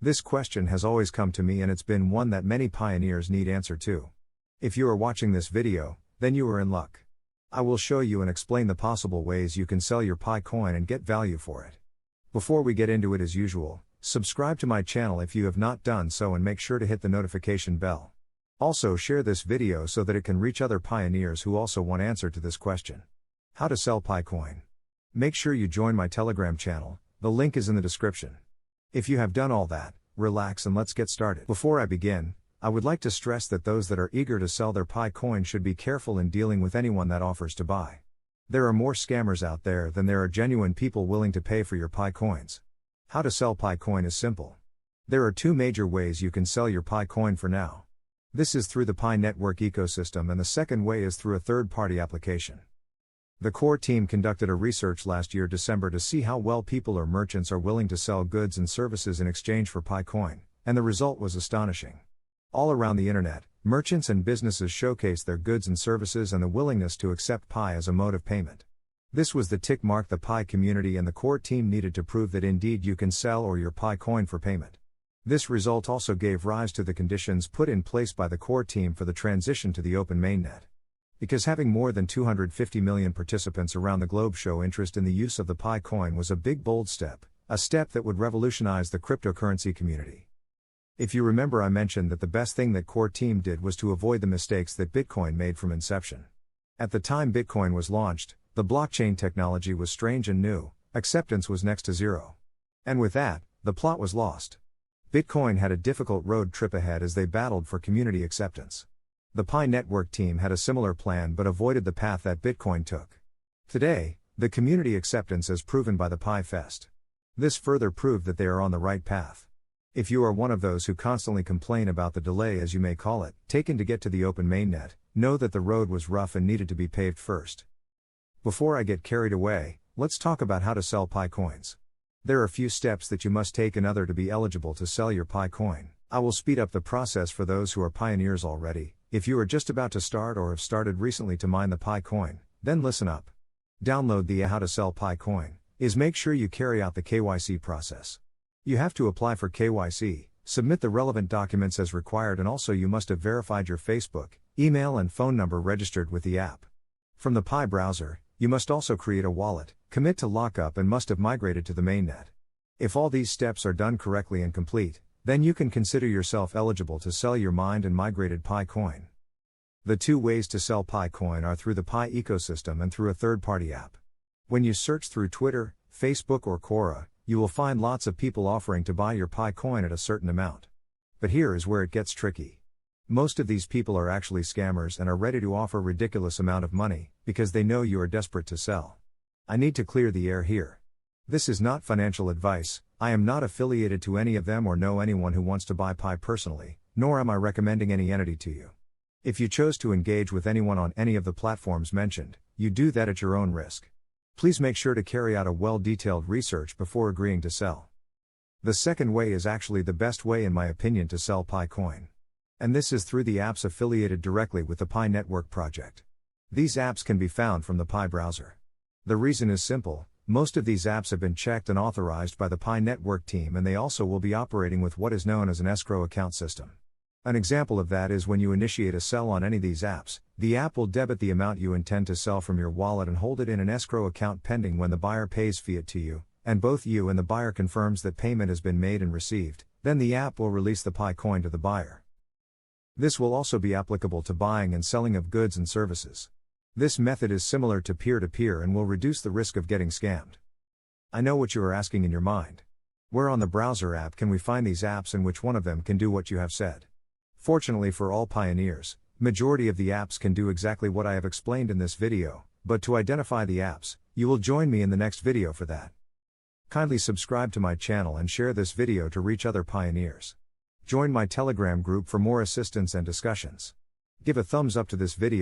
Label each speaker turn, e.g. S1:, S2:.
S1: This question has always come to me, and it's been one that many pioneers need answer to. If you are watching this video, then you are in luck. I will show you and explain the possible ways you can sell your Pi coin and get value for it. Before we get into it, as usual, subscribe to my channel if you have not done so, and make sure to hit the notification bell. Also, share this video so that it can reach other pioneers who also want answer to this question. How to sell Pi coin. Make sure you join my Telegram channel, the link is in the description. If you have done all that, relax and let's get started. Before I begin, I would like to stress that those that are eager to sell their Pi coin should be careful in dealing with anyone that offers to buy. There are more scammers out there than there are genuine people willing to pay for your Pi coins. How to sell Pi coin is simple. There are two major ways you can sell your Pi coin for now. This is through the Pi network ecosystem, and the second way is through a third-party application. The core team conducted a research last year December to see how well people or merchants are willing to sell goods and services in exchange for Pi coin, and the result was astonishing. All around the internet, merchants and businesses showcase their goods and services and the willingness to accept Pi as a mode of payment. This was the tick mark the Pi community and the core team needed to prove that indeed you can sell or your Pi coin for payment. This result also gave rise to the conditions put in place by the core team for the transition to the open mainnet. Because having more than 250 million participants around the globe show interest in the use of the Pi coin was a big bold step, a step that would revolutionize the cryptocurrency community. If you remember, I mentioned that the best thing that core team did was to avoid the mistakes that Bitcoin made from inception. At the time Bitcoin was launched, the blockchain technology was strange and new, acceptance was next to zero. And with that, the plot was lost. Bitcoin had a difficult road trip ahead as they battled for community acceptance. The Pi network team had a similar plan but avoided the path that Bitcoin took. Today, the community acceptance is proven by the Pi Fest. This further proved that they are on the right path. If you are one of those who constantly complain about the delay, as you may call it, taken to get to the open mainnet, know that the road was rough and needed to be paved first. Before I get carried away, let's talk about how to sell Pi coins. There are few steps that you must take in order to be eligible to sell your Pi coin. I will speed up the process for those who are pioneers already. If you are just about to start or have started recently to mine the Pi coin, then listen up. Download the How to Sell Pi Coin. Make sure you carry out the KYC process. You have to apply for KYC, submit the relevant documents as required, and also you must have verified your Facebook, email and phone number registered with the app. From the Pi browser, you must also create a wallet, commit to lockup, and must have migrated to the mainnet. If all these steps are done correctly and complete, then you can consider yourself eligible to sell your mined and migrated Pi coin. The two ways to sell Pi coin are through the Pi ecosystem and through a third-party app. When you search through Twitter, Facebook or Quora, you will find lots of people offering to buy your Pi coin at a certain amount. But here is where it gets tricky. Most of these people are actually scammers and are ready to offer a ridiculous amount of money, because they know you are desperate to sell. I need to clear the air here. This is not financial advice. I am not affiliated to any of them or know anyone who wants to buy Pi personally, nor am I recommending any entity to you. If you chose to engage with anyone on any of the platforms mentioned, you do that at your own risk. Please make sure to carry out a well-detailed research before agreeing to sell. The second way is actually the best way in my opinion to sell Pi coin. And this is through the apps affiliated directly with the Pi network project. These apps can be found from the Pi browser. The reason is simple. Most of these apps have been checked and authorized by the Pi network team, and they also will be operating with what is known as an escrow account system. An example of that is when you initiate a sell on any of these apps, the app will debit the amount you intend to sell from your wallet and hold it in an escrow account pending when the buyer pays fiat to you, and both you and the buyer confirms that payment has been made and received, then the app will release the Pi coin to the buyer. This will also be applicable to buying and selling of goods and services. This method is similar to peer-to-peer and will reduce the risk of getting scammed. I know what you are asking in your mind. Where on the browser app can we find these apps, and which one of them can do what you have said? Fortunately for all pioneers, majority of the apps can do exactly what I have explained in this video, but to identify the apps, you will join me in the next video for that. Kindly subscribe to my channel and share this video to reach other pioneers. Join my Telegram group for more assistance and discussions. Give a thumbs up to this video.